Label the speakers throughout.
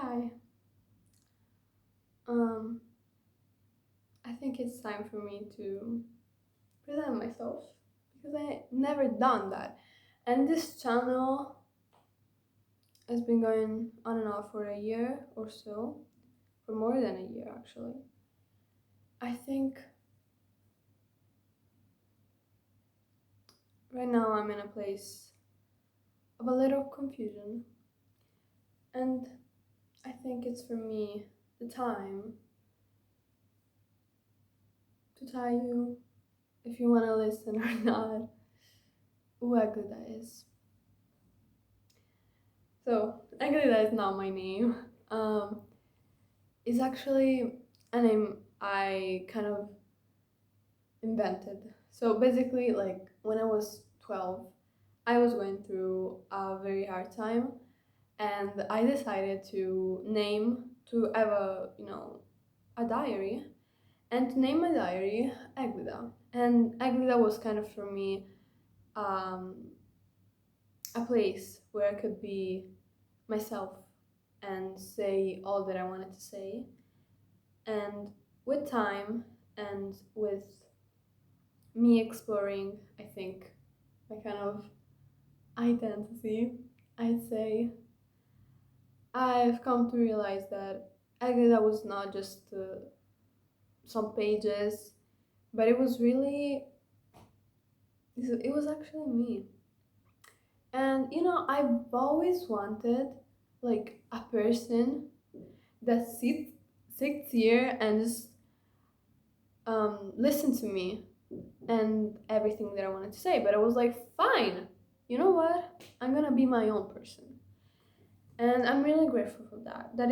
Speaker 1: Hi. Um, I think it's time for me to present myself because I never done that. And this channel has been going on and off for a year or so, for more than a year actually. I think right now I'm in a place of a little confusion, and I think it's for me the time to tell you, if you want to listen or not, who Aguda is. So, Aguda is not my name. Um, it's actually a name I kind of invented. So basically, like when I was 12, I was going through a very hard time, and I decided to have a diary, and to name my diary Eglida. And Eglida was kind of for me um, a place where I could be myself and say all that I wanted to say. And with time and with me exploring, I think, my kind of identity, I'd say, I've come to realize that Agda was not just some pages, but it was really, it was actually me. And I've always wanted like a person that sits here and just listen to me and everything that I wanted to say. But I was like, fine, you know what? I'm gonna be my own person. And I'm really grateful for that. That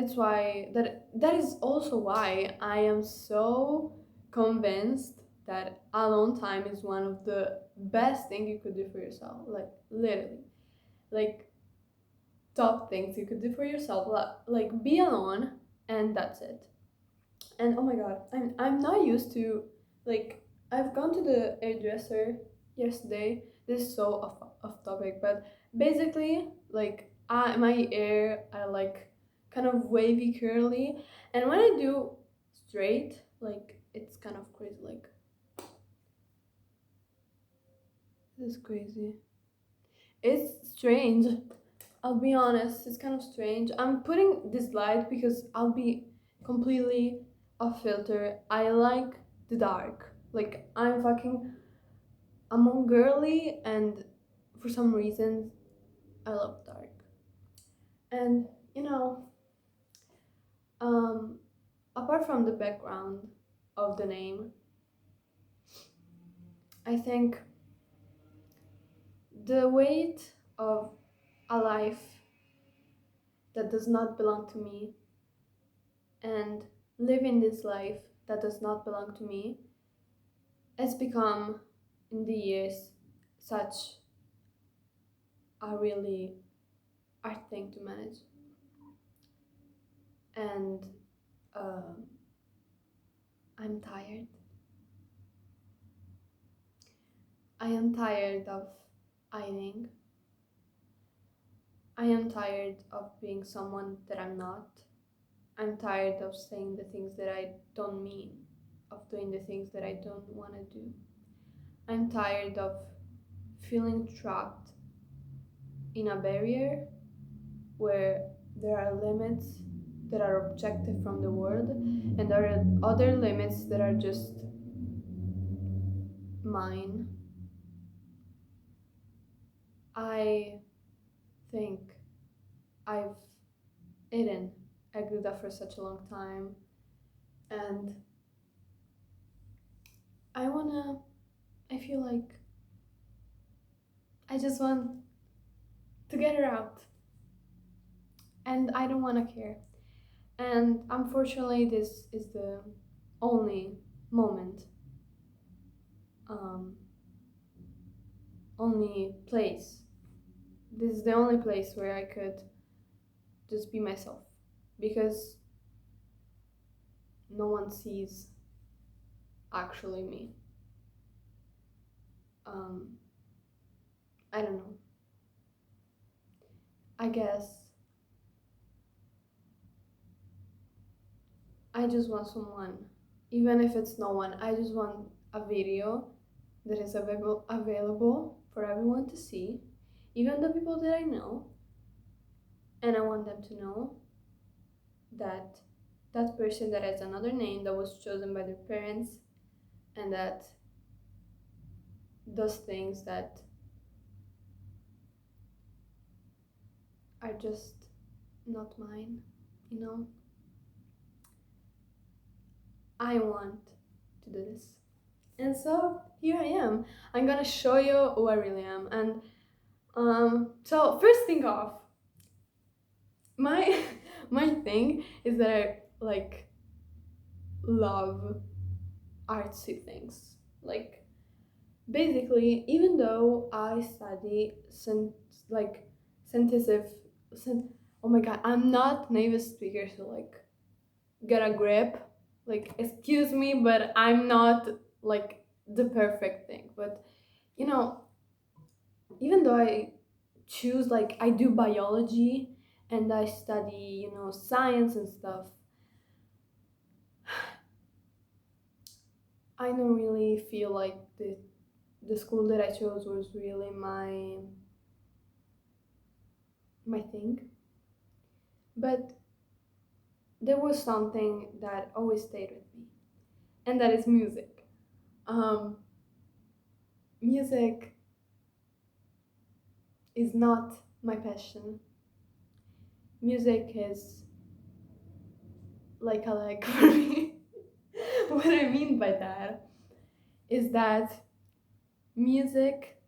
Speaker 1: is also why I am so convinced that alone time is one of the best thing you could do for yourself. Like literally. Like top things you could do for yourself. Like be alone and that's it. And oh my god, I'm not used to, like, I've gone to the hairdresser yesterday. This is so off topic, but basically, like, my hair are like kind of wavy curly, and when I do straight, like it's kind of crazy. Like this is crazy. It's strange. I'll be honest, it's kind of strange. I'm putting this light because I'll be completely off filter. I like the dark. Like I'm on girly, and for some reason I love dark. And you know, um apart from the background of the name, I think the weight of a life that does not belong to me and living this life that does not belong to me has become in the years such a really hard thing to manage. And uh, I'm tired. I am tired of hiding. I am tired of being someone that I'm not. I'm tired of saying the things that I don't mean, of doing the things that I don't want to do. I'm tired of feeling trapped in a barrier where there are limits that are objective from the world, and there are other limits that are just mine. I think I've eaten Agruda for such a long time, and I feel like I just want to get her out, and I don't want to care. And unfortunately, this is the only moment, um, only place. This is the only place where I could just be myself, because no one sees actually me. Um, I don't know. I guess I just want someone, even if it's no one, I just want a video that is available for everyone to see, even the people that I know, and I want them to know that that person that has another name that was chosen by their parents, and that does things that are just not mine, you know? I want to do this. And so here I am. I'm gonna show you who I really am. And so first thing off, my my thing is that I like love artsy things. Like basically, even though I study like scientific, oh my god, I'm not native speaker, so like get a grip. Like excuse me, but I'm not like the perfect thing. But you know, even though I choose like I do biology and I study, you know, science and stuff, I don't really feel like the school that I chose was really my thing. But there was something that always stayed with me, and that is music. Um, Music is not my passion. Music is like a leg for me. What I mean by that is that music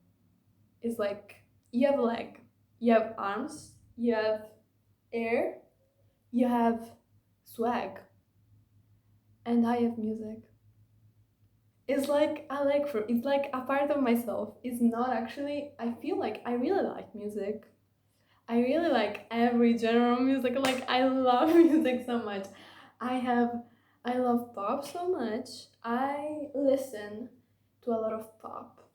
Speaker 1: is like you have a leg, you have arms, you have air, you have swag, and I have music. It's like I like for it's like a part of myself. It's not actually I feel like I really like music. I really like every genre of music. Like I love music so much. I have I love pop so much. I listen to a lot of pop.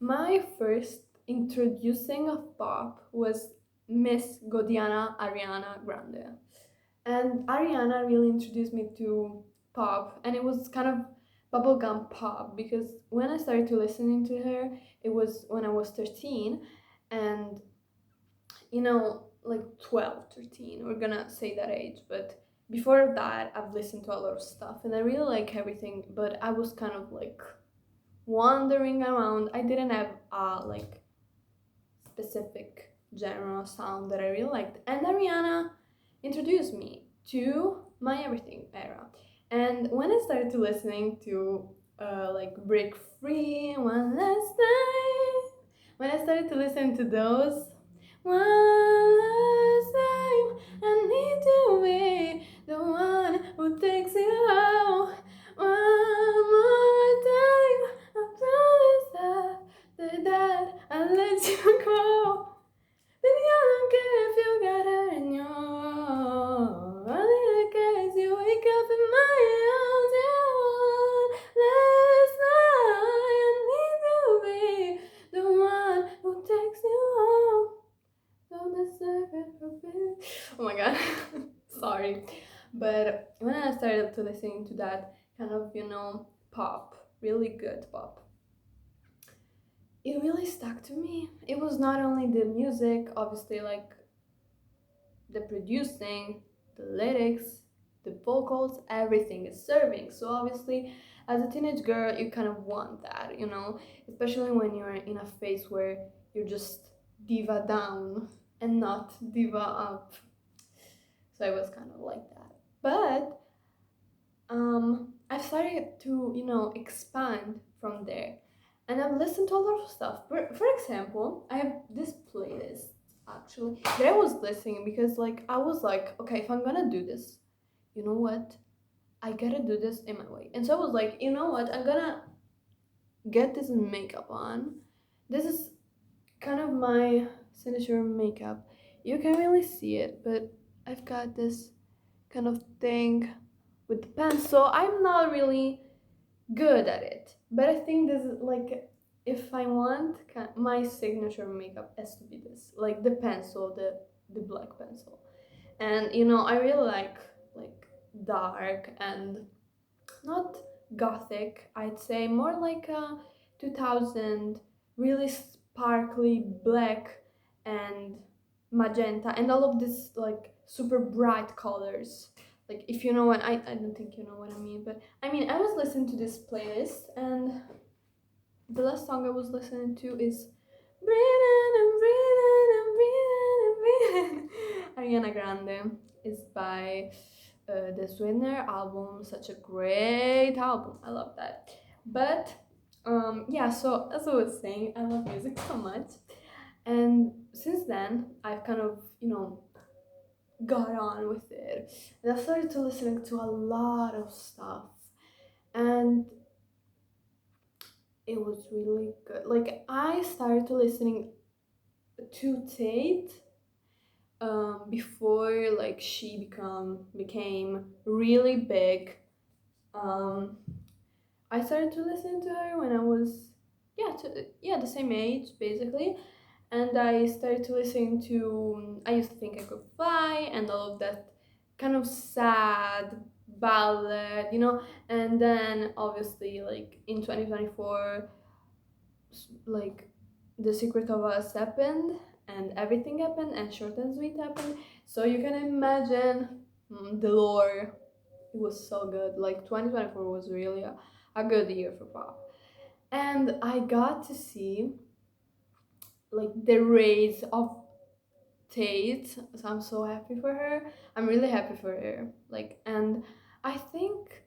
Speaker 1: My first introducing of pop was Miss Godiana Ariana Grande. And Ariana really introduced me to pop, and it was kind of bubblegum pop because when I started to listening to her, it was when I was 13, and you know, like 12, 13, we're gonna say that age, but before that, I've listened to a lot of stuff, and I really like everything, but I was kind of like wandering around. I didn't have like specific genre sound that I really liked, and Ariana introduced me to my everything era. And when I started to listening to like Break Free, One Last Time, when I started to listen to those, one last time, I need to be the one who takes you home. One more time, I promise that I'll let you go. Baby, I don't care if you got her in your arms. Only in case you wake up in my arms. Yeah, last night I need to be the one who takes you home. Don't deserve it for me. Oh my god, sorry. But when I started to listening to that kind of, you know, pop, really good pop, it really stuck to me. It was not only the music, obviously, like the producing, the lyrics, the vocals, everything is serving. So obviously, as a teenage girl, you kind of want that, you know, especially when you're in a phase where you're just diva down and not diva up. So I was kind of like that. But I've started to, you know, expand from there. And I've listened to a lot of stuff. For example, I have this playlist actually that I was listening because like I was like, okay, if I'm gonna do this, you know what? I gotta do this in my way. And so I was like, you know what? I'm gonna get this makeup on. This is kind of my signature makeup. You can't really see it, but I've got this kind of thing with the pencil. I'm not really good at it, but I think this is like if I want my signature makeup has to be this, like the pencil, the black pencil, and you know I really like dark and not gothic, I'd say, more like a 2000, really sparkly black and magenta and all of this like super bright colors. Like if you know what I don't think you know what I mean, but I mean I was listening to this playlist and the last song I was listening to is Breathing and Breathing and Breathing and Breathing. Ariana Grande is by the Swinner album, such a great album. I love that. But yeah, so as I was saying, I love music so much, and since then I've kind of got on with it, and I started to listening to a lot of stuff, and it was really good. Like I started to listening to Tate before like she became really big. Um, I started to listen to her when I was the same age basically, and I started to listen to I used to think I could fly and all of that kind of sad ballad, and then obviously like in 2024 like The Secret of Us happened and everything happened and Short and Sweet happened. So you can imagine the lore. It was so good. Like 2024 was really a good year for pop. And I got to see like the rise of Tate. So I'm so happy for her. I'm really happy for her. Like, and I think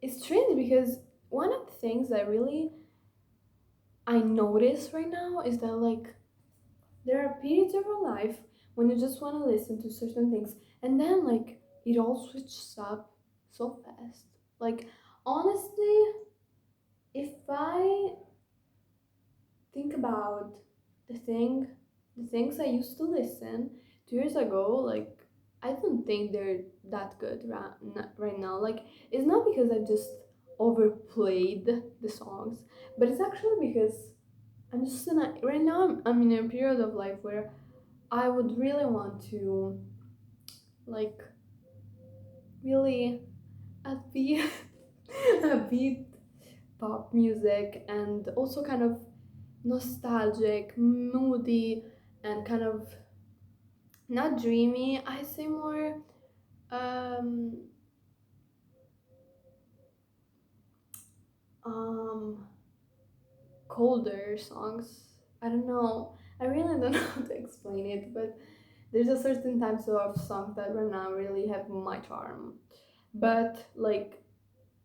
Speaker 1: it's strange because one of the things I notice right now is that like there are periods of your life when you just want to listen to certain things, and then like it all switches up so fast. Like honestly, if I think about the the things I used to listen 2 years ago, like I don't think they're that good right now. Like it's not because I just overplayed the songs, but it's actually because I'm just right now. I'm in a period of life where I would really want to like really upbeat, upbeat pop music and also kind of nostalgic, moody, and kind of not dreamy. I say more um um colder songs. I don't know. I really don't know how to explain it, but there's a certain types of songs that right now really have my charm. But like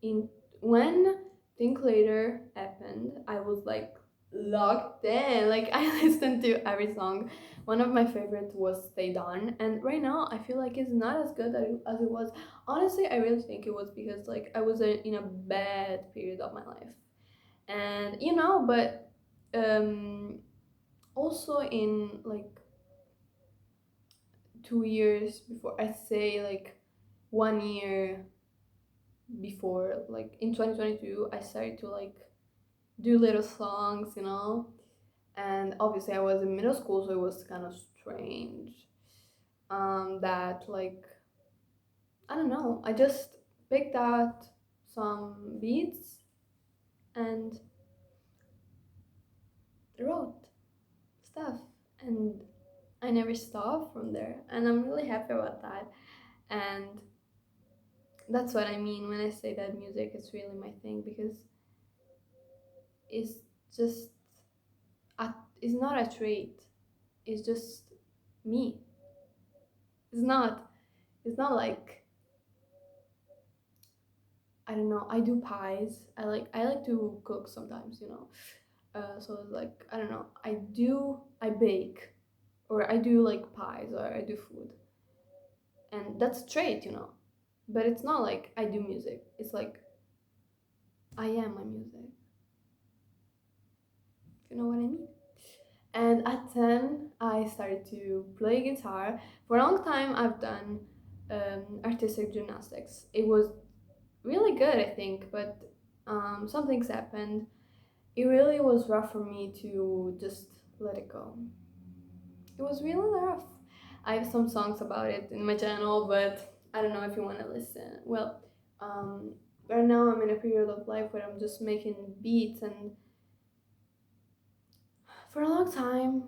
Speaker 1: in when Think Later happened, I was like locked in. Like I listened to every song. One of my favorites was Stay Down, and right now I feel like it's not as good as it was. Honestly, I really think it was because like I was in a bad period of my life, and but um, also in like 2 years before, I say like 1 year before, like in 2022, I started to like do little songs, and obviously I was in middle school, so it was kind of strange. That like I don't know, I just picked out some beats and wrote stuff, and I never stopped from there, and I'm really happy about that. And that's what I mean when I say that music is really my thing, because it's just a, it's not a trait, it's just me. It's not like I don't know. I do pies. I like to cook sometimes, so like I don't know. I bake, or I do like pies, or I do food, and that's a trait, But it's not like I do music. It's like I am my music. You know what I mean? And at 10, I started to play guitar. For a long time, I've done artistic gymnastics. It was really good, I think, but some things happened. It really was rough for me to just let it go. It was really rough. I have some songs about it in my channel, but I don't know if you want to listen. Well, um, right now I'm in a period of life where I'm just making beats, and for a long time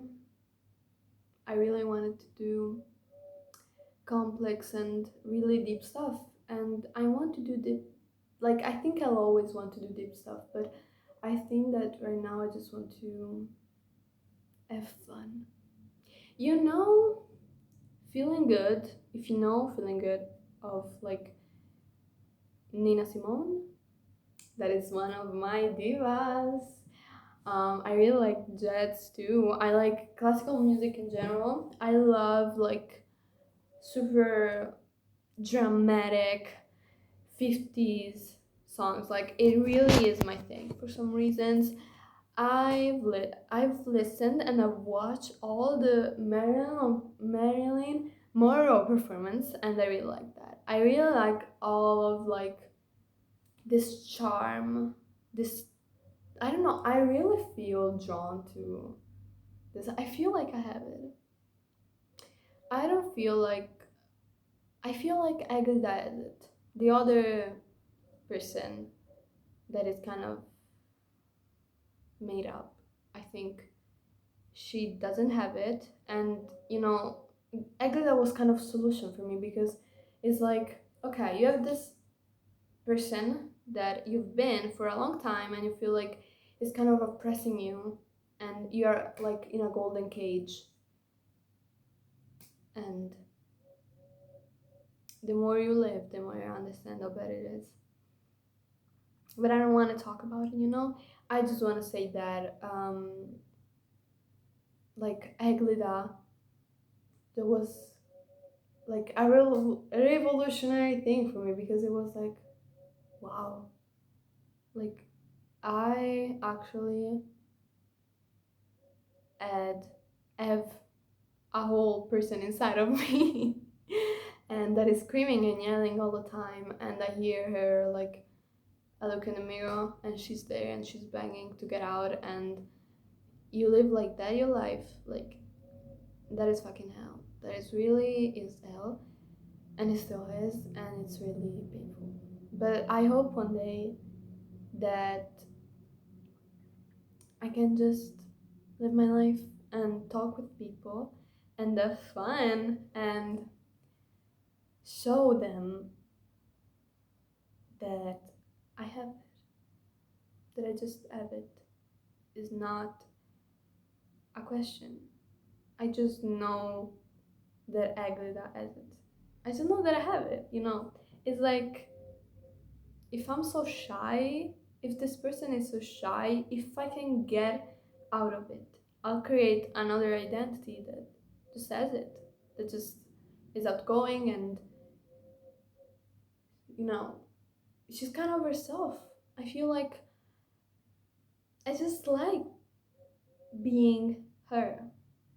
Speaker 1: I really wanted to do complex and really deep stuff, and I want to do deep. Like I think I'll always want to do deep stuff, but I think that right now I just want to have fun. You know, feeling good. If you know, feeling good of like Nina Simone. That is one of my divas. I really like jazz too. I like classical music in general. I love like super dramatic 50s songs. Like it really is my thing for some reasons. I've listened and I've watched all the Marilyn Monroe performance, and I really like that. I really like all of like this charm, this, I don't know, I really feel drawn to this. I feel like I have it. I don't feel like, I feel like Agda has it. The other person that is kind of made up, I think she doesn't have it. And you know, Agda was kind of solution for me, because it's like, okay, you have this person that you've been for a long time and you feel like it's kind of oppressing you, and you're like in a golden cage, and the more you live the more you understand how bad it is. But I don't want to talk about it, you know. I just want to say that like Eglida, there was like a revolutionary thing for me, because it was like, wow, like I actually had have a whole person inside of me and that is screaming and yelling all the time, and I hear her like, I look in the mirror and she's there and she's banging to get out, and you live like that your life, like that is fucking hell. That is really is hell, and it still is, and it's really painful. But I hope one day that I can just live my life and talk with people and have fun and show them that I have it, that I just have it is not a question. I just know that Aglida has it. I just know that I have it, you know? It's like, if I'm so shy, if this person is so shy, if I can get out of it, I'll create another identity that just has it, that just is outgoing and, you know, she's kind of herself. I feel like I just like being her,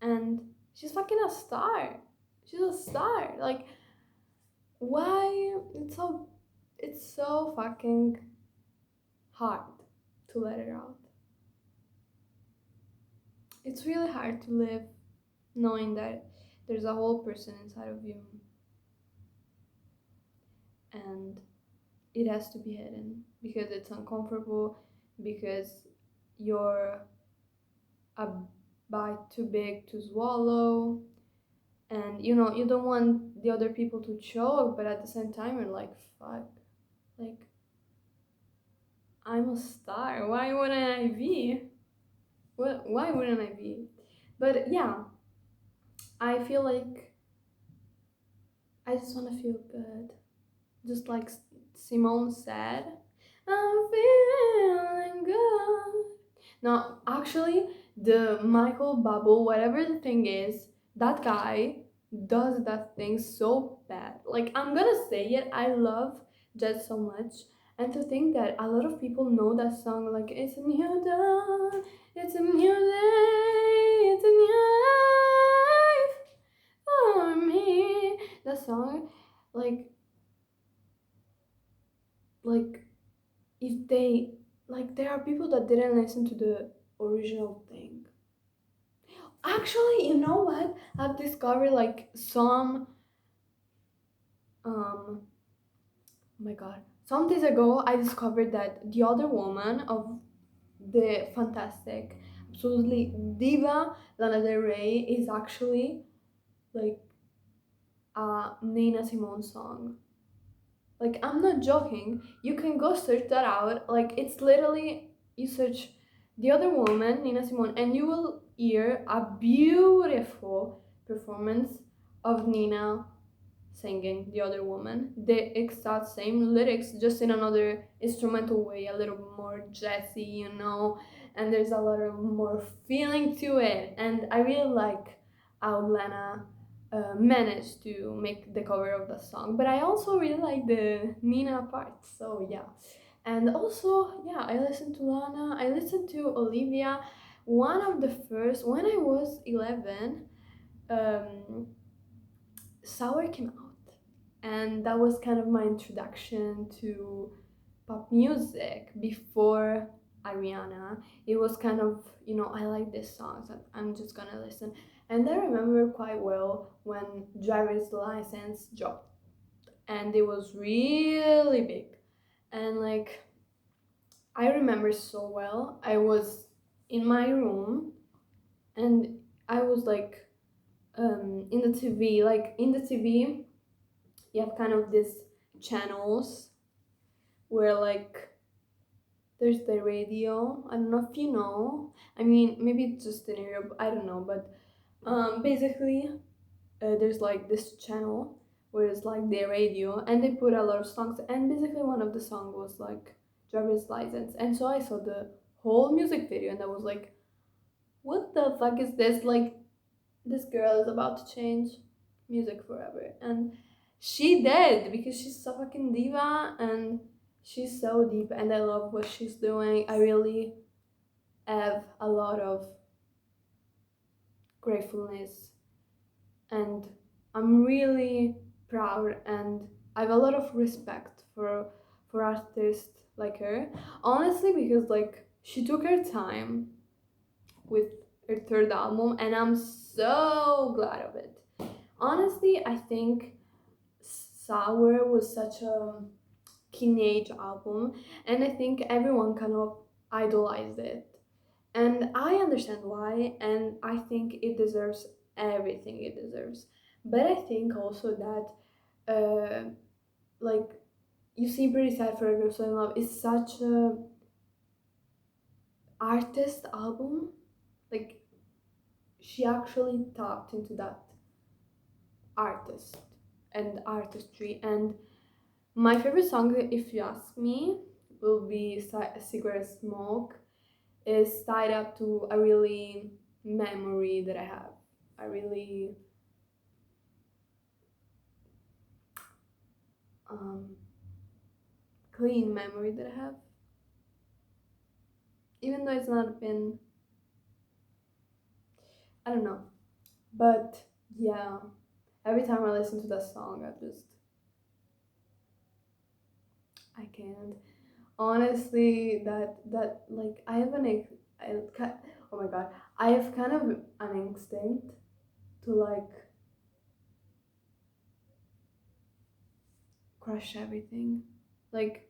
Speaker 1: and she's fucking a star. She's a star. Like, why it's so fucking hard to let it out. It's really hard to live knowing that there's a whole person inside of you, and it has to be hidden because it's uncomfortable, because you're a bite too big to swallow, and you know you don't want the other people to choke, but at the same time you're like, fuck, like I'm a star, why wouldn't I be? Why wouldn't I be? But yeah, I feel like I just want to feel good, just like Simone said, I'm feeling good. No, actually, the Michael Bubble, whatever the thing is, that guy does that thing so bad. Like, I'm gonna say it, I love jazz so much. And to think that a lot of people know that song, like, it's a new dawn, it's a new day, it's a new life for me. That song, like, like if they, like there are people that didn't listen to the original thing. Actually, you know what, I've discovered like some my god. Some days ago, I discovered that the other woman of the fantastic, absolutely diva Lana Del Rey is actually like a Nina Simone song. Like, I'm not joking. You can go search that out. Like, it's literally, you search the other woman, Nina Simone, and you will hear a beautiful performance of Nina singing the other woman. The exact same lyrics, just in another instrumental way, a little more jazzy, you know, and there's a lot of more feeling to it. And I really like how Lana managed to make the cover of the song. But I also really like the Nina part, so yeah. And also, yeah, I listened to Lana, I listened to Olivia. One of the first, when I was 11, um, Sour came out, and that was kind of my introduction to pop music before Ariana. It was kind of, you know, I like this song, so I'm just gonna listen. And I remember quite well when Driver's License dropped, and it was really big. And like, I remember so well, I was in my room, and I was like, in the TV, like in the TV, you have kind of these channels where like there's the radio. I don't know if you know. I mean, maybe it's just in Europe. I don't know, but basically, there's like this channel where it's like the radio, and they put a lot of songs. And basically, one of the songs was like Driver's License, and so I saw the whole music video, and I was like, "What the fuck is this? Like, this girl is about to change music forever." And she did, because she's a fucking diva, and she's so deep, and I love what she's doing. I really have a lot of gratefulness, and I'm really proud, and I have a lot of respect for artists like her, honestly, because like she took her time with her third album, and I'm so glad of it. Honestly, I think Sour was such a teenage album, and I think everyone kind of idolized it. And I understand why, and I think it deserves everything it deserves. But I think also that, like, You Seem Pretty Sad for a Girl So in Love is such a artist album. Like, she actually tapped into that artist and artistry. And my favorite song, if you ask me, will be Cigarette Smoke. Is tied up to a really memory that I have. A really um, clean memory that I have. Even though it's not been, I don't know. But yeah, every time I listen to that song, I can't. Honestly, that like I have oh my god, I have kind of an instinct to like crush everything, like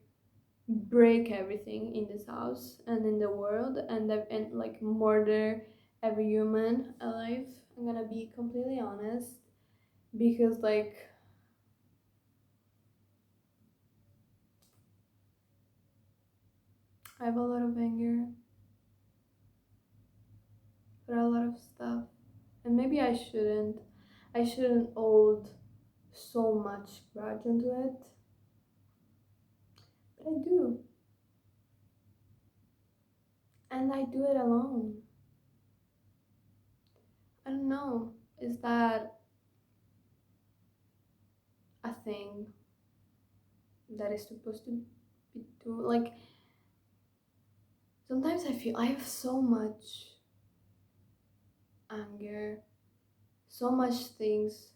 Speaker 1: break everything in this house and in the world, and like murder every human alive. I'm gonna be completely honest, because like I have a lot of anger for a lot of stuff, and maybe I shouldn't hold so much grudge into it, but I do, and I do it alone. I don't know, is that a thing that is supposed to be do, like, sometimes I feel I have so much anger, so much things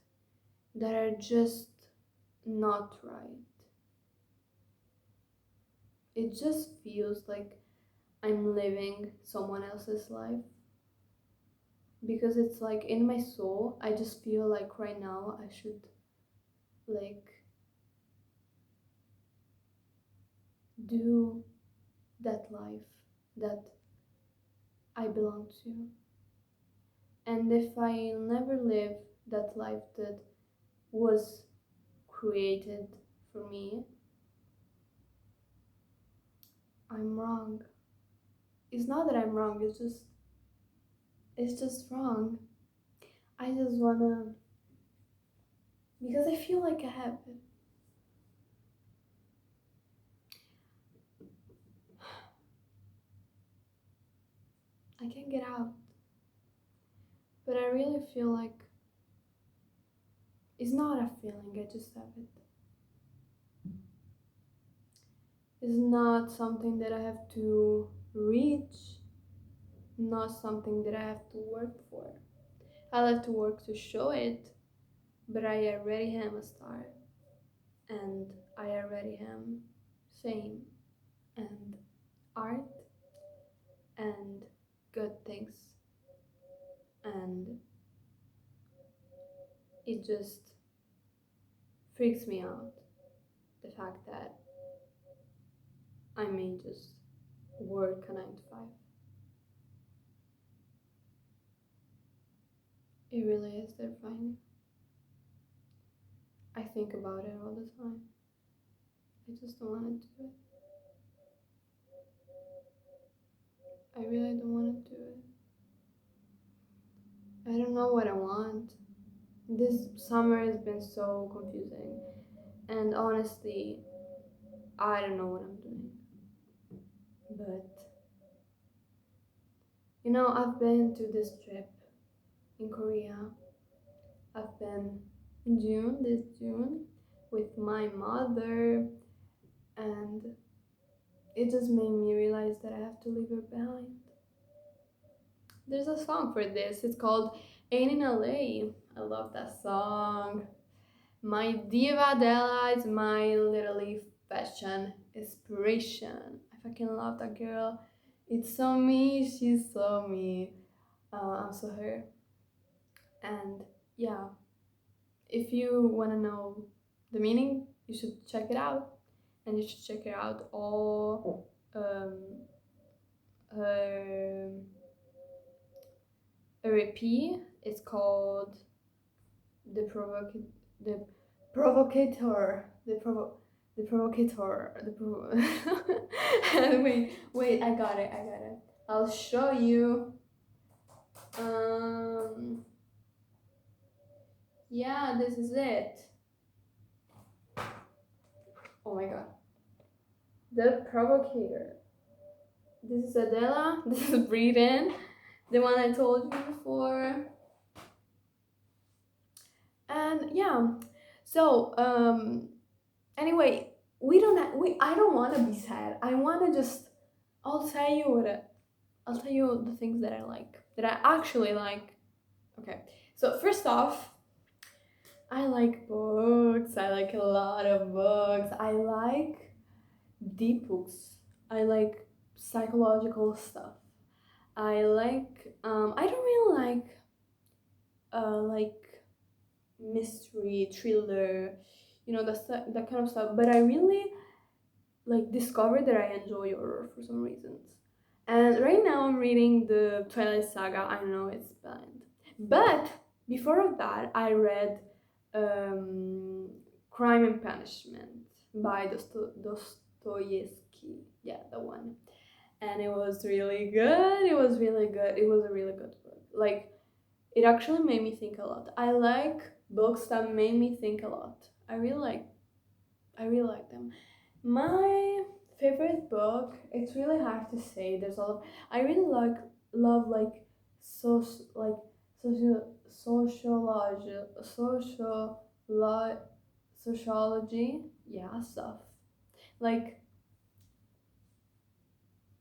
Speaker 1: that are just not right. It just feels like I'm living someone else's life, because it's like in my soul, I just feel like right now I should like do that life that I belong to. And if I never live that life that was created for me, I'm wrong. It's not that I'm wrong, it's just wrong. I just wanna, because I feel like I have it. I can't get out. But I really feel like it's not a feeling, I just have it. It's not something that I have to reach, not something that I have to work for. I'll have to work to show it, but I already am a star, and I already am fame and art and good things, and it just freaks me out the fact that I may just work a 9 to 5. It really is terrifying. I think about it all the time. I just don't want to do it. I really don't want to do it. I don't know what I want. This summer has been so confusing. And honestly, I don't know what I'm doing. But, I've been to this trip in Korea. I've been in this June, with my mother, and it just made me realize that I have to leave her behind. There's a song for this. It's called Ain't in LA. I love that song. My diva Adele is my literally fashion inspiration. I fucking love that girl. It's so me. She's so me. I'm so her. And yeah, if you want to know the meaning, you should check it out. And you should check it out all her EP. It's called the the provocator the provocator wait, I got it, I'll show you. um yeah, this is it. Oh my god, the provocator. This is Adela. This is Breathe In, the one I told you before. And yeah, so anyway, I don't want to be sad. I want to just, I'll tell you I'll tell you the things that I like, that I actually like. Okay, so first off, I like books. I like a lot of books. I like deep books. I like psychological stuff. I like I don't really like mystery, thriller, that kind of stuff. But I really like discovered that I enjoy horror for some reasons. And right now I'm reading the Twilight Saga. I know it's banned, but before of that I read Crime and Punishment by Dostoevsky. Yeah, the one. And it was really good. It was really good. It was a really good book. Like, it actually made me think a lot. I like books that made me think a lot. I really like them. My favorite book, it's really hard to say. There's a lot. I really love like like sociology, sociology, yeah, stuff. Like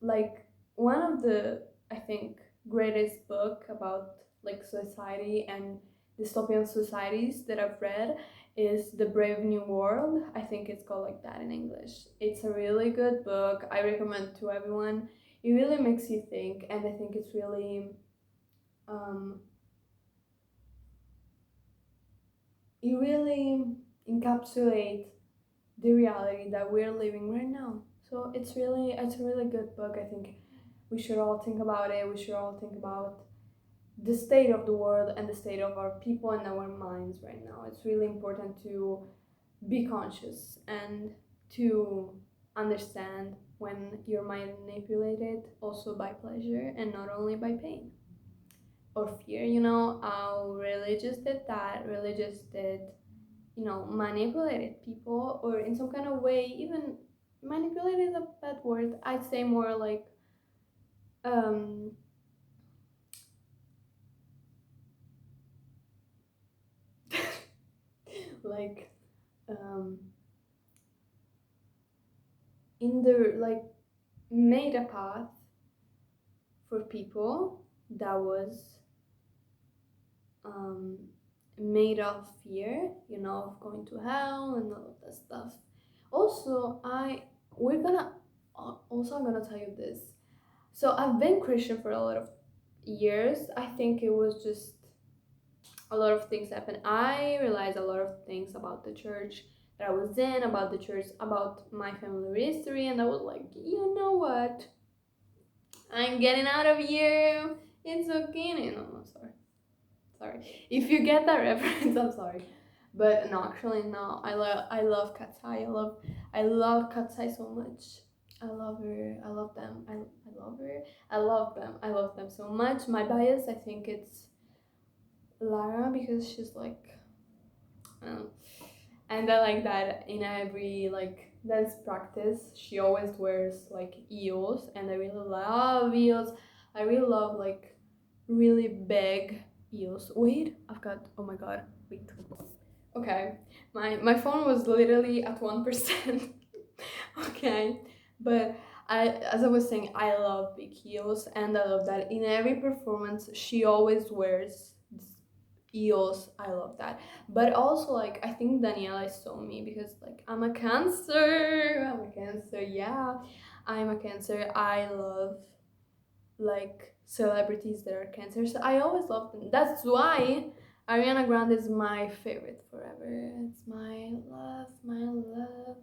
Speaker 1: like one of the, I think, greatest book about like society and dystopian societies that I've read is The Brave New World. I think it's called like that in English. It's a really good book. I recommend to everyone. It really makes you think, and I think it's really um, it really encapsulates the reality that we're living right now. So it's a really good book. I think we should all think about it. We should all think about the state of the world and the state of our people and our minds right now. It's really important to be conscious and to understand when you're manipulated also by pleasure and not only by pain or fear. You know, how religious did that. Religious did, manipulated people, or in some kind of way, even manipulated is a bad word. I'd say more like um like um in the like made a path for people that was um made of fear, of going to hell and all of that stuff. Also, we're gonna also I'm gonna tell you this. So I've been Christian for a lot of years. I think it was just a lot of things happened. I realized a lot of things about the church that I was in, about the church, about my family history, and I was like, you know what? I'm getting out of here. It's okay. No, sorry. Sorry. If you get that reference, I'm sorry. But no, actually no. I love Katsai. I love Katsai so much. I love her. I love them. I love her. I love them. I love them so much. My bias, I think it's Lara, because she's like, um, and I like that in every like dance practice she always wears like heels, and I really love heels. I really love like really big heels. Wait, I've got, oh my god, wait. Okay, my phone was literally at 1%. Okay, but as I was saying, I love big heels, and I love that in every performance she always wears heels. I love that. But also, like, I think Daniela saw me because, like, I'm a Cancer. I'm a Cancer. Yeah, I'm a Cancer. I love like celebrities that are Cancer. So I always love them. That's why Ariana Grande is my favorite forever. It's my love, my love,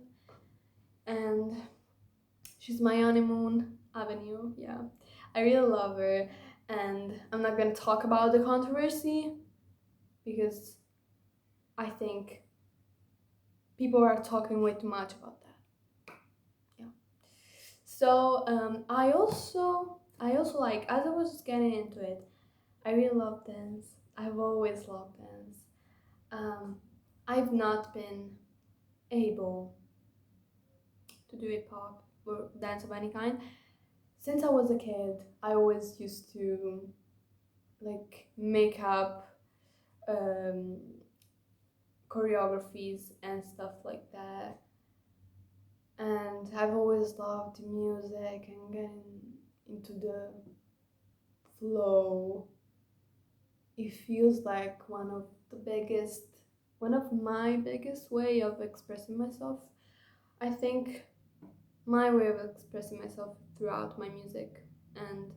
Speaker 1: and she's my honeymoon avenue. Yeah, I really love her, and I'm not gonna talk about the controversy because I think people are talking way too much about that. Yeah. So I also like, as I was getting into it, I really love dance. I've always loved dance. Um, I've not been able to do hip hop or dance of any kind since I was a kid. I always used to like make up um, choreographies and stuff like that, and I've always loved music and getting into the flow. It feels like one of my biggest way of expressing myself. I think my way of expressing myself throughout my music, and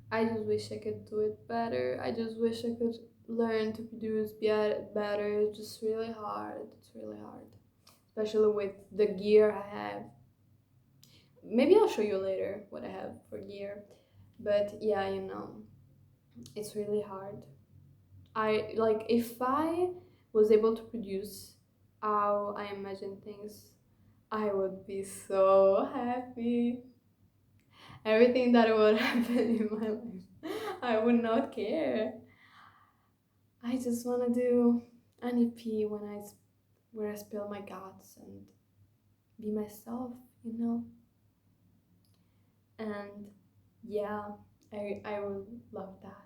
Speaker 1: I just wish I could do it better. I just wish I could learn to produce better. It's just really hard. It's really hard, especially with the gear I have. Maybe I'll show you later what I have for gear. But yeah, it's really hard. I like, if I was able to produce how I imagine things, I would be so happy. Everything that would happen in my life, I would not care. I just want to do an EP where I spill my guts and be myself, you know. And yeah, I would love that.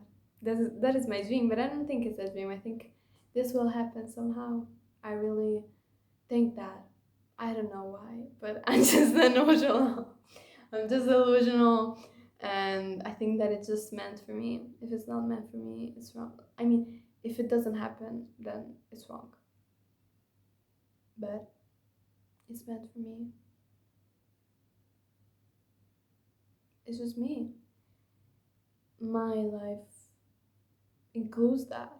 Speaker 1: That is my dream, but I don't think it's a dream. I think this will happen somehow. I really think that. I don't know why, but I'm just delusional. I'm just delusional, and I think that it's just meant for me. If it's not meant for me, it's wrong. I mean, if it doesn't happen, then it's wrong. But it's meant for me. It's just me. My life includes that.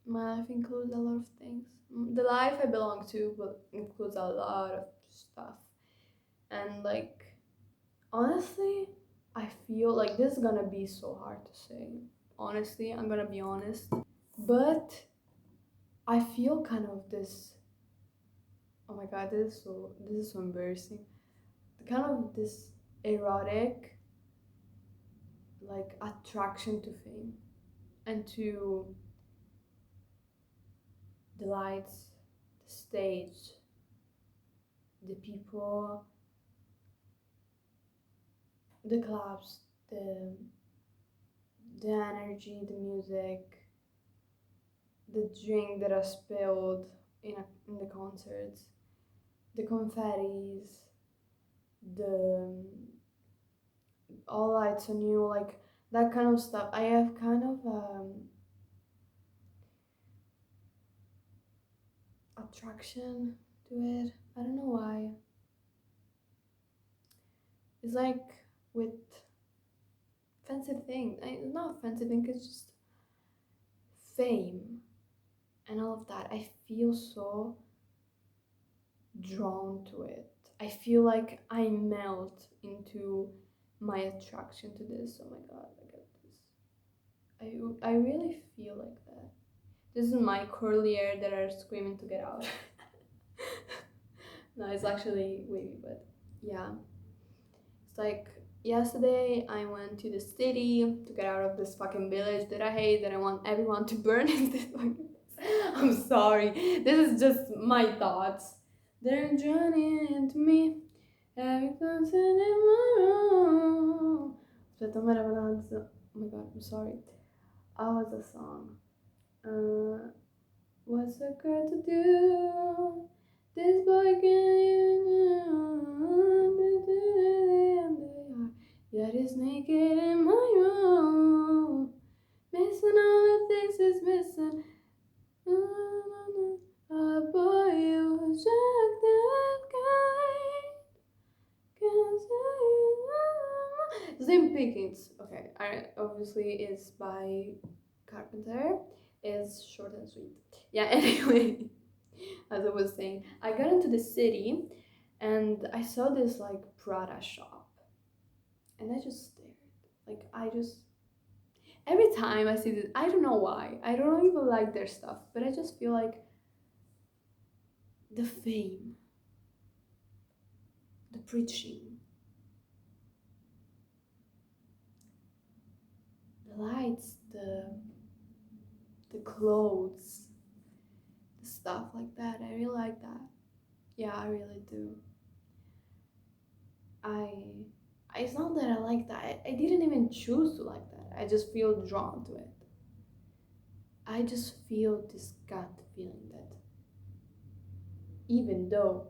Speaker 1: My life includes a lot of things. The life I belong to includes a lot of stuff. And like, honestly, I feel like this is gonna be so hard to say. Honestly, I'm gonna be honest. But I feel kind of this, oh my god, this is so embarrassing. Kind of this erotic like attraction to fame and to the lights, the stage, the people, the clubs, the energy, the music, the drink that I spilled in the concerts, the confettis, the all lights on you, like that kind of stuff. I have kind of attraction to it. I don't know why. It's like with fancy things. It's not a fancy thing. It's just fame and all of that. I feel so drawn to it. I feel like I melt into my attraction to this. Oh my god, I get this. I really feel like that. This is my curly hair that are screaming to get out. No, it's actually wavy, but yeah. It's like yesterday I went to the city to get out of this fucking village that I hate, that I want everyone to burn in this fucking. I'm sorry. This is just my thoughts. They're drowning into me. Every person in my room. Aspetta, come era quella canzone? Oh my god, I'm sorry. How was the song? What's a girl to do? This boy can yet is naked in my room. Missing all the things is missing. A boy who's just that kind. Slim Pickings. Okay, I obviously is by Carpenter. Is short and sweet. Yeah. Anyway, as I was saying, I got into the city, and I saw this like Prada shop, and I just stared. Like I just every time I see this, I don't know why. I don't even like their stuff, but I just feel like the fame, the preaching, the lights, the clothes, the stuff like that. I really like that. Yeah, I really do. I it's not that I like that. I didn't even choose to like that. I just feel drawn to it. I just feel this gut feeling that even though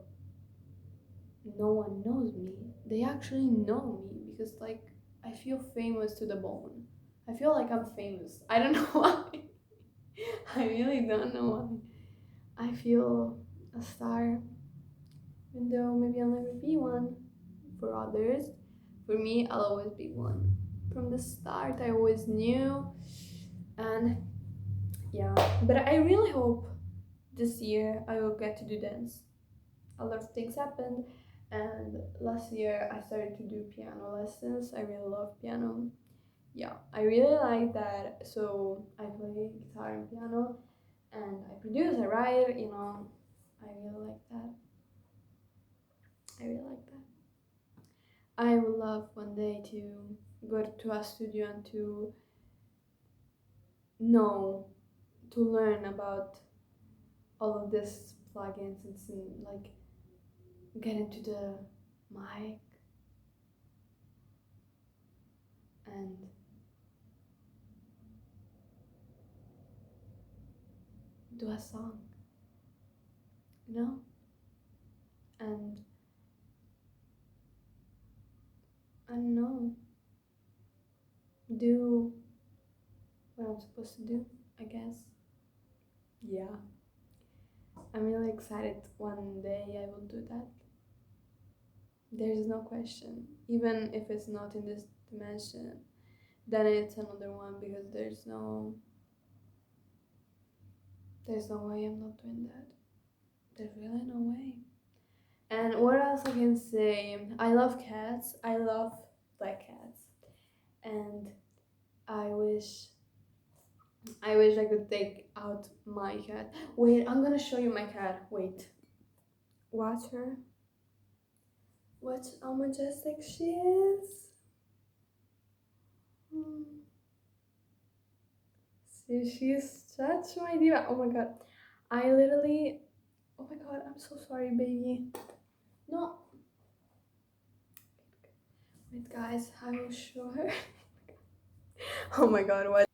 Speaker 1: no one knows me, they actually know me because like I feel famous to the bone. I feel like I'm famous. I don't know why. I really don't know why. I feel a star, even though maybe I'll never be one for others. For me, I'll always be one. From the start, I always knew, and yeah. But I really hope this year I will get to do dance. A lot of things happened, and last year I started to do piano lessons. I really love piano. Yeah, I really like that. So I play guitar and piano, and I produce, I write. I really like that. I really like that. I would love one day to go to a studio and to know, to learn about all of this plugins and like get into the mic and do a song, you know, and I don't know, do what I'm supposed to do, I guess. Yeah, I'm really excited. One day I will do that. There's no question. Even if it's not in this dimension, then it's another one because there's no way I'm not doing that. There's really no way. And what else I can say? I love cats. I love black cats, and I wish I could take out my cat. Wait, I'm gonna show you my cat. Wait, watch her. Watch how majestic she is. Hmm. See, she's such my diva. Oh my god, I literally. Oh my god, I'm so sorry, baby. No, wait, guys, I will show her. Oh my god, what?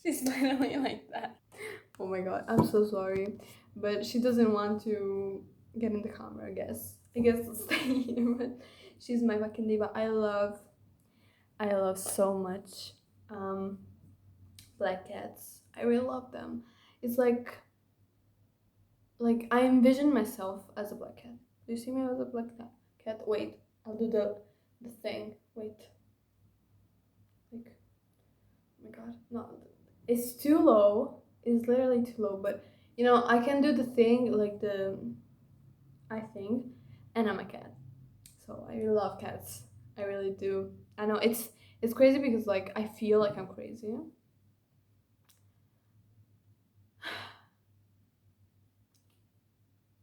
Speaker 1: She's finally like that. Oh my god, I'm so sorry, but she doesn't want to get in the camera. I guess to stay here. But she's my fucking diva. I love so much um, black cats. I really love them. It's like I envision myself as a black cat. Do you see me as a black cat? Wait, I'll do the thing. Wait, like oh my god, no, it's too low. It's literally too low. But you know, I can do the thing like the I think, and I'm a cat. So I really love cats. I really do. I know it's crazy because like I feel like I'm crazy.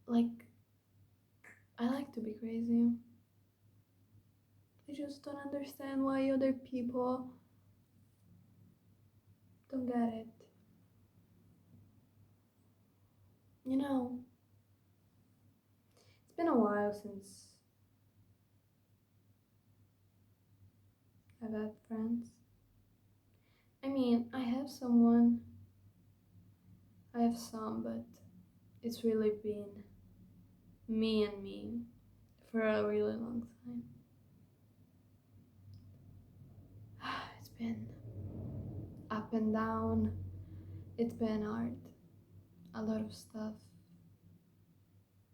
Speaker 1: Like I like to be crazy. I just don't understand why other people don't get it. You know, it's been a while since I've had friends. I mean, I have someone, I have some, but it's really been me and me for a really long time. It's been up and down, it's been hard. A lot of stuff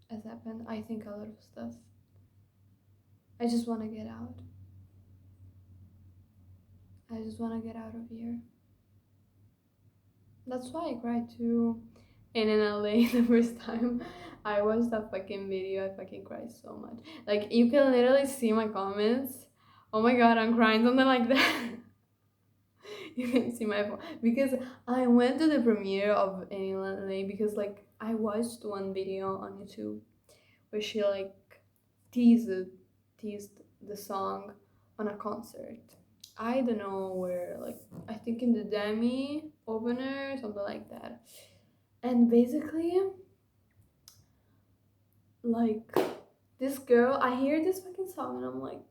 Speaker 1: has happened. I think a lot of stuff. I just want to get out. I just want to get out of here. That's why I cried too. And in LA, the first time I watched that fucking video, I fucking cried so much. Like, you can literally see my comments. Oh my god, I'm crying, something like that. You can see my phone. Because I went to the premiere of Annie in LA because, like, I watched one video on YouTube where she, like, teased, teased the song on a concert. I don't know where, like, I think in the Demi opener, something like that. And basically, like, this girl, I hear this fucking song and I'm like,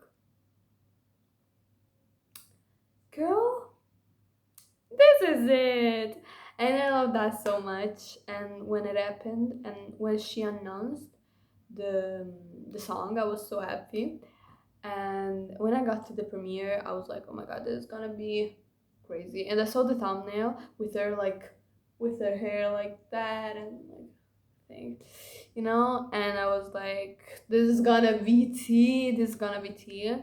Speaker 1: girl, this is it. And I love that so much. And when it happened and when she announced the the song, I was so happy. And when I got to the premiere, I was like, oh my god, this is gonna be crazy. And I saw the thumbnail with her like with her hair like that and like thing, you know, and I was like, this is gonna be tea, this is gonna be tea.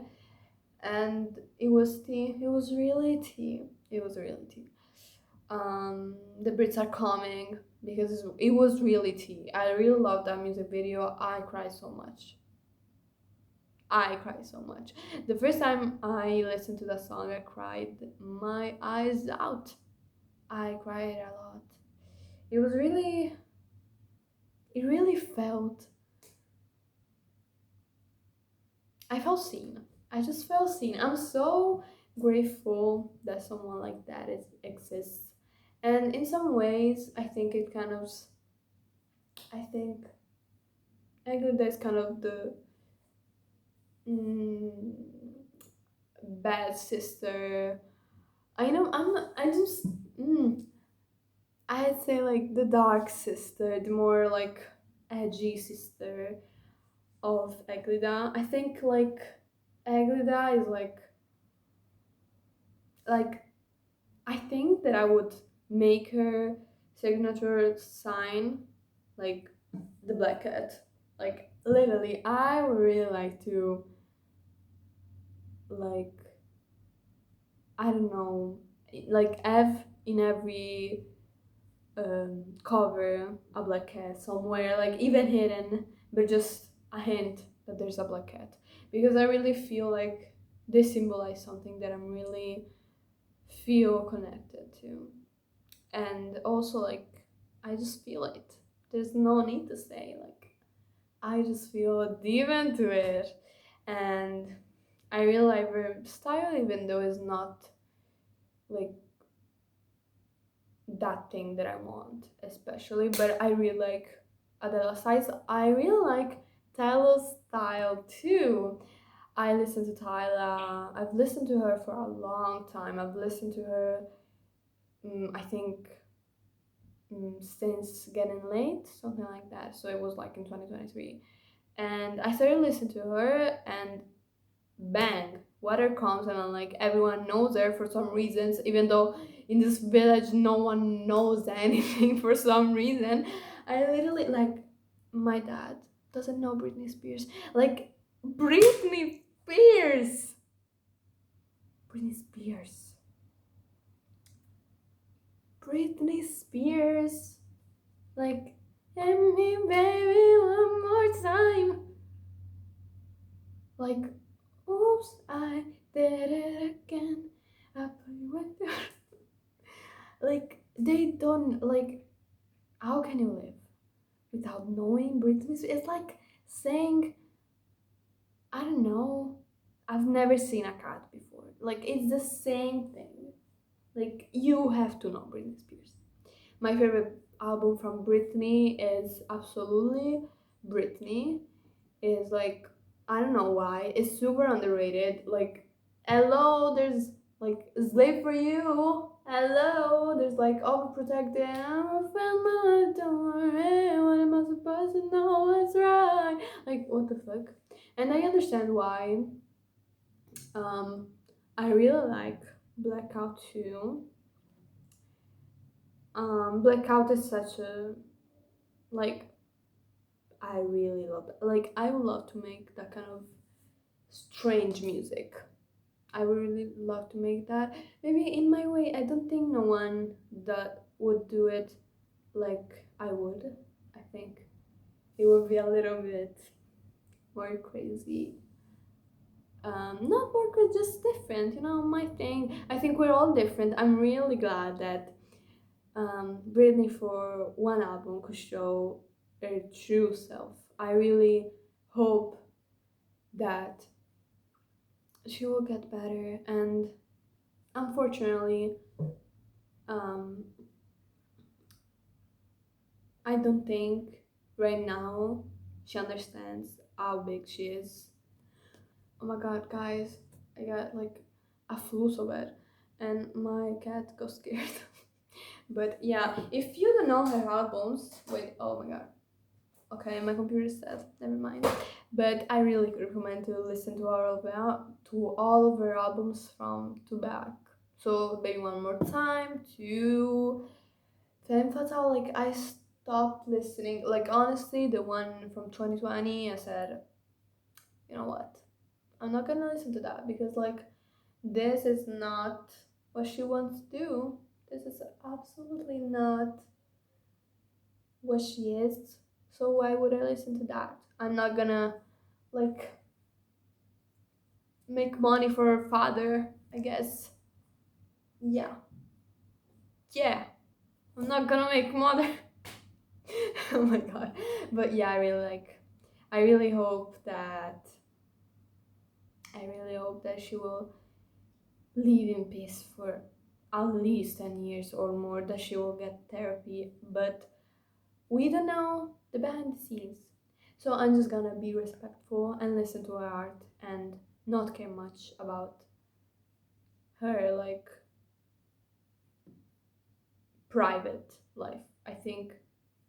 Speaker 1: And it was tea, it was really tea. It was really tea. The Brits are coming because it was really tea. I really loved that music video. I cried so much. I cried so much. The first time I listened to that song, I cried my eyes out. I cried a lot. It was really, it really felt, I felt seen. I just felt seen. I'm so grateful that someone like that exists. And in some ways, I think it kind of, I think, I think that's kind of the mm, bad sister. I know, I just, I'd say like the dark sister, the more like edgy sister of Eglida. I think like Eglida is like I think that I would make her signature sign like the black cat. Like literally, I would really like to like I don't know like have in every cover a black cat somewhere, like even hidden, but just a hint that there's a black cat, because I really feel like they symbolize something that I'm really feel connected to. And also, like, I just feel it. There's no need to say, like, I just feel deep into it. And I realize her style, even though it's not like that thing that I want, especially, but I really like Adele's style. I really like Tyler's style too. I listen to Tyler. I've listened to her for a long time. I've listened to her, I think, since Getting Late, something like that. So it was like in 2023. And I started listening to her, and bang, water comes, and I'm like, everyone knows her for some reasons, even though in this village no one knows anything for some reason. I literally, like, my dad doesn't know Britney Spears. Like, Britney Spears! Britney Spears. Britney Spears. Like, hit me, baby, one more time. Like, oops, I did it again. I put you with her. Like, they don't, like, how can you live without knowing Britney Spears? It's like saying, I don't know, I've never seen a cat before. Like, it's the same thing. Like, you have to know Britney Spears. My favorite album from Britney is absolutely Britney. Is like, I don't know why, it's super underrated. Like, hello, there's like Slave for You. Hello, there's like Overprotected. I'm a friend, but don't worry. What am I supposed to know what's right? Like, what the fuck? And I understand why. Um, I really like Blackout too. Blackout is such a, like, I really love it. Like, I would love to make that kind of strange music. I would really love to make that. Maybe in my way, I don't think no one that would do it like I would. I think it would be a little bit more crazy. Not more crazy, just different, my thing. I think we're all different. I'm really glad that Britney for one album could show her true self. I really hope that she will get better, and unfortunately, um, I don't think right now she understands how big she is. Oh my god, guys, I got like a flu so bad, and my cat got scared. But yeah, if you don't know her albums, wait, oh my god. Okay, my computer said, never mind. But I really recommend to listen to all of her albums from to back. So maybe one more time to Femme Fatale. Like, I stopped listening. Like, honestly, the one from 2020, I said, you know what? I'm not gonna listen to that, because like, this is not what she wants to do. This is absolutely not what she is. So why would I listen to that? I'm not gonna, like, make money for her father, I guess. Yeah. Yeah. I'm not gonna make money. Oh my god. But yeah, I really hope that she will live in peace for at least 10 years or more, that she will get therapy, but we don't know the behind the scenes. So I'm just gonna be respectful and listen to her art and not care much about her, like, private life. I think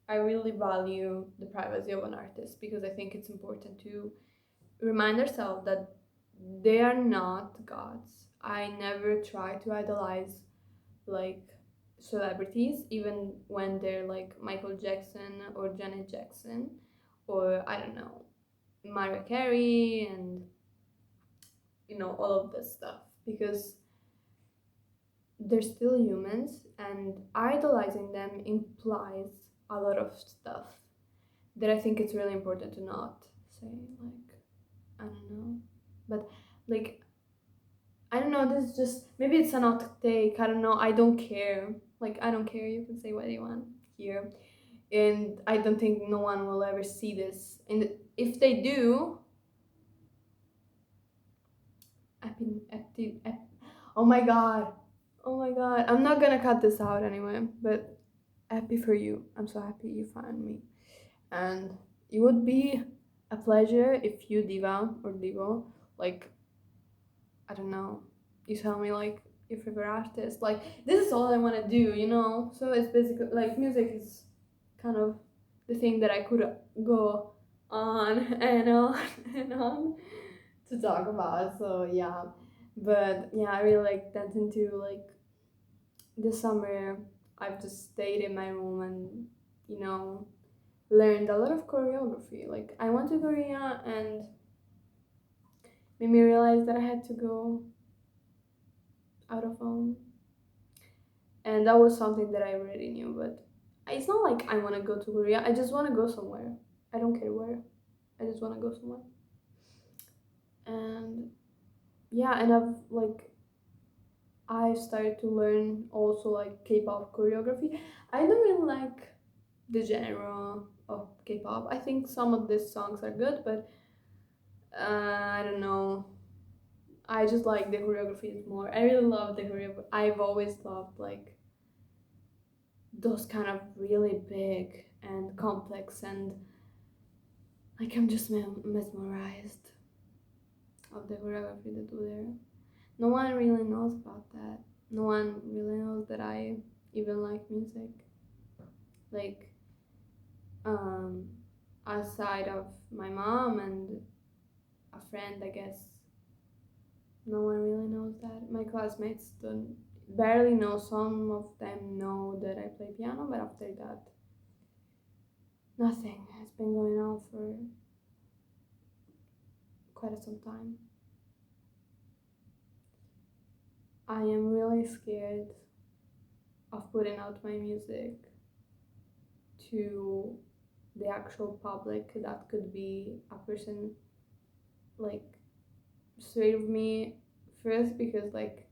Speaker 1: I really value the privacy of an artist, because I think it's important to remind ourselves that they are not gods. I never try to idolize, like, celebrities, even when they're like Michael Jackson or Janet Jackson, or I don't know, Mariah Carey, and all of this stuff, because they're still humans, and idolizing them implies a lot of stuff that I think it's really important to not say. Like, I don't know, but like I don't know. This is just maybe it's an hot take. I don't know. I don't care. Like I don't care. You can say what you want here, and I don't think no one will ever see this. And if they do, oh my god, oh my god. I'm not gonna cut this out anyway. But happy for you. I'm so happy you found me, and it would be a pleasure if you diva or divo like I don't know. You tell me like your favorite artist. Like this is all I want to do, you know. So it's basically like music is kind of the thing that I could go on and on and on to talk about. So yeah, but yeah, I really like dancing too. Like this summer, I've just stayed in my room and you know learned a lot of choreography. Like I went to Korea and made me realize that I had to go out of home, and that was something that I already knew. But it's not like I want to go to Korea. I just want to go somewhere. I don't care where. I just want to go somewhere. And yeah, and I started to learn also like K-pop choreography. I don't really like the genre of K-pop. I think some of these songs are good, but I don't know. I just like the choreography more. I really love the choreography. I've always loved like those kind of really big and complex and like I'm just mesmerized of the choreography they do there. No one really knows about that. No one really knows that I even like music. Like um outside of my mom and a friend, I guess no one really knows that. My classmates don't barely know. Some of them know that I play piano, but after that, nothing. It's been going on for quite some time. I am really scared of putting out my music to the actual public. That could be a person like straight with me first because like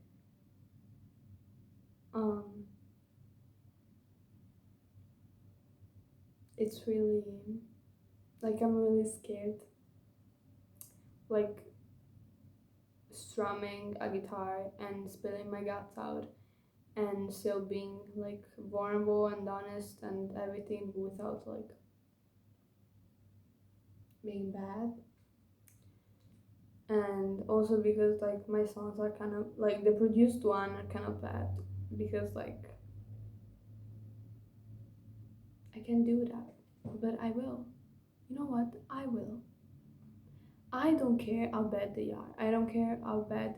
Speaker 1: um it's really like I'm really scared like strumming a guitar and spilling my guts out and still being like vulnerable and honest and everything without like being bad. And also because like my songs are kind of like the produced one are kind of bad because like I can do that, but I will. You know what? I will. I don't care how bad they are. I don't care how bad.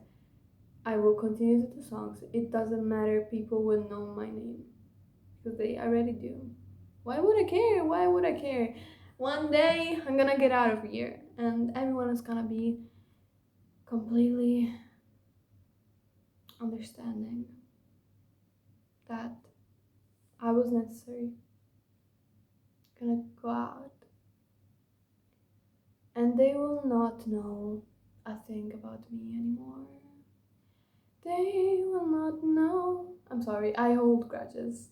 Speaker 1: I will continue to do songs. It doesn't matter. People will know my name because they already do. Why would I care? Why would I care? One day I'm gonna get out of here and everyone is gonna be completely understanding that I was necessary. Gonna go out and they will not know a thing about me anymore. They will not know. I'm sorry, I hold grudges,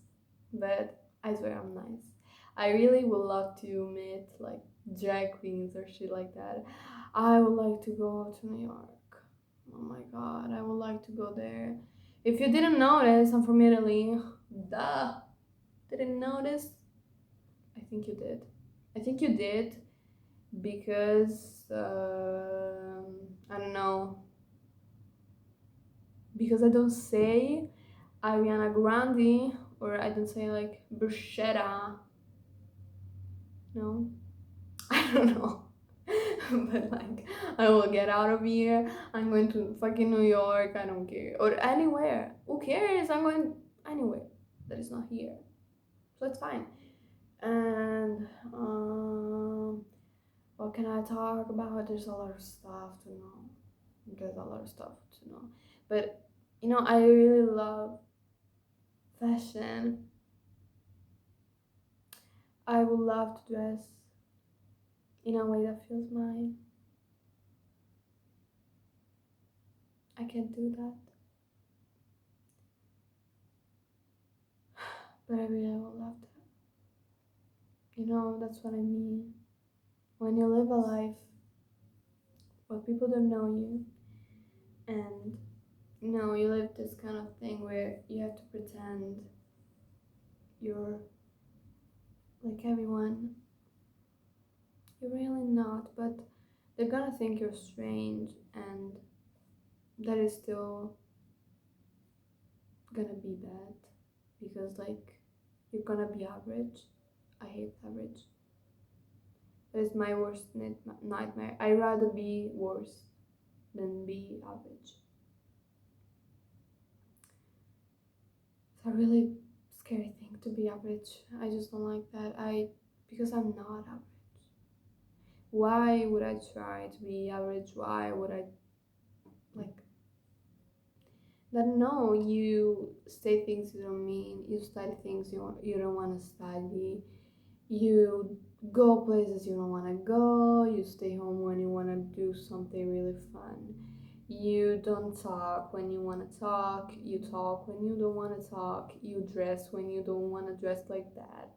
Speaker 1: but I swear I'm nice. I really would love to meet like drag queens or shit like that. I would like to go to New York. Oh my god, I would like to go there. If you didn't notice, I'm from Italy. Duh. Didn't notice? I think you did. I think you did because I don't know, because I don't say Ariana Grande or I don't say like bruschetta. No, I don't know. But like, I will get out of here. I'm going to fucking New York. I don't care, or anywhere. Who cares? I'm going anywhere that is not here, so it's fine. And what can I talk about? There's a lot of stuff to know. There's a lot of stuff to know, but you know, I really love fashion. I would love to dress in a way that feels mine. I can't do that. But I really would love that. That's what I mean. When you live a life where people don't know you, and you live this kind of thing where you have to pretend you're like everyone. You're really not, but they're gonna think you're strange, and that is still gonna be bad because, like, you're gonna be average. I hate average. That is my worst nightmare. I'd rather be worse than be average. It's a really scary thing to be average. I just don't like that. Because I'm not average. Why would I try to be average? Why would I like that? No, you say things you don't mean. You study things you don't want to study. You go places you don't want to go. You stay home when you want to do something really fun. You don't talk when you want to talk. You talk when you don't want to talk. You dress when you don't want to dress like that.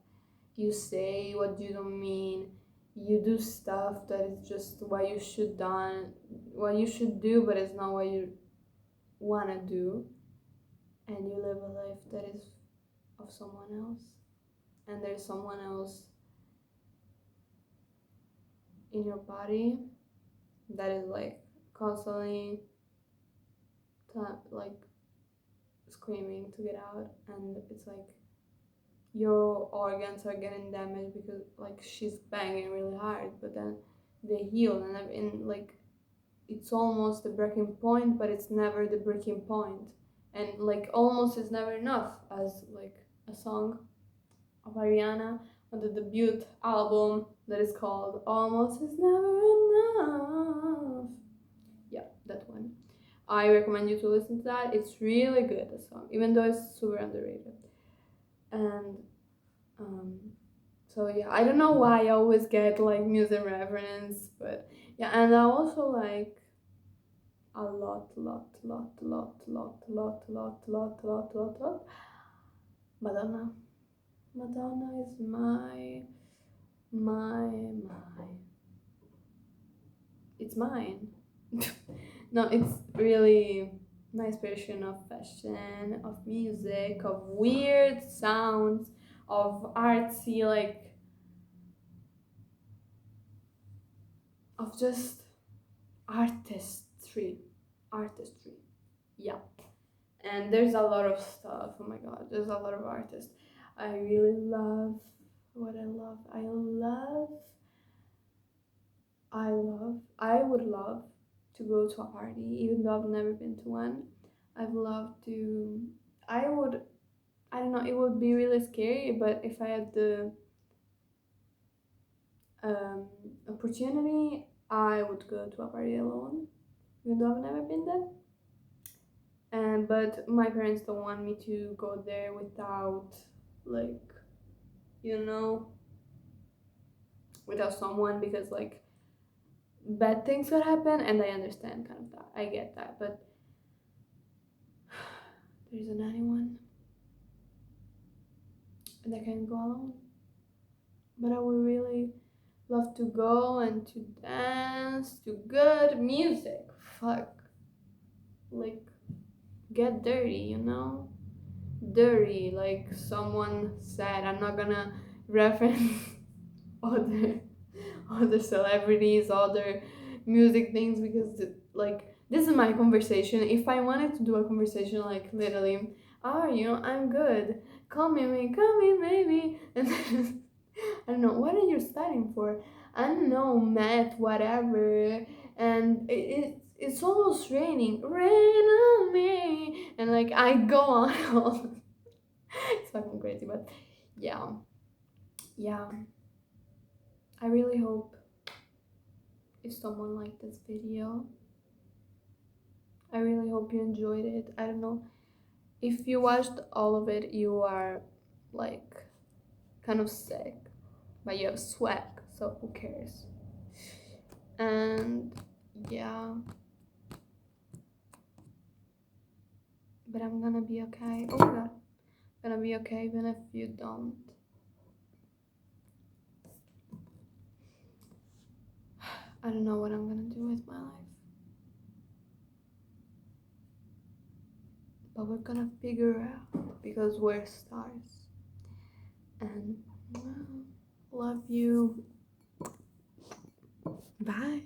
Speaker 1: You say what you don't mean. You do stuff that is just what you should do, but it's not what you want to do. And you live a life that is of someone else. And there's someone else in your body that is like constantly like screaming to get out, and it's like your organs are getting damaged because like she's banging really hard, but then they heal, and like it's almost the breaking point, but it's never the breaking point, and like almost is never enough, as like a song of Ariana on the debut album that is called Almost Is Never Enough. Yeah, that one. I recommend you to listen to that. It's really good, the song, even though it's super underrated. And so yeah, I don't know why I always get like music reference, but yeah, and I also like a lot Madonna. Madonna is my it's mine. No, it's really my inspiration of fashion, of music, of weird sounds, of artsy, like, of just artistry. Artistry. Yeah. And there's a lot of stuff. Oh my god, there's a lot of artists. I really love what I love. I would love to go to a party, even though I've never been to one. I'd love to. I would. I don't know. It would be really scary, but if I had the um, opportunity, I would go to a party alone, even though I've never been there. And but my parents don't want me to go there without, like, you know, without someone, because like bad things could happen, and I understand kind of that. I get that, but there isn't anyone, and I can't go alone. But I would really love to go and to dance to good music. Fuck. Like, get dirty, Dirty, like someone said. I'm not gonna reference other other celebrities, other music things, because like this is my conversation. If I wanted to do a conversation like literally, I'm good. Call me maybe, and then, I don't know, what are you studying for? I don't know, math, whatever. And it's almost raining. Rain on me. And like I go on. It's fucking crazy, but yeah. Yeah. I really hope if someone liked this video. I really hope you enjoyed it. I don't know. If you watched all of it, you are like kind of sick, but you have swag, so who cares? And yeah, but I'm gonna be okay. Oh my god, gonna be okay even if you don't. I don't know what I'm gonna do with my life, but we're gonna figure out because we're stars. And well, love you. Bye.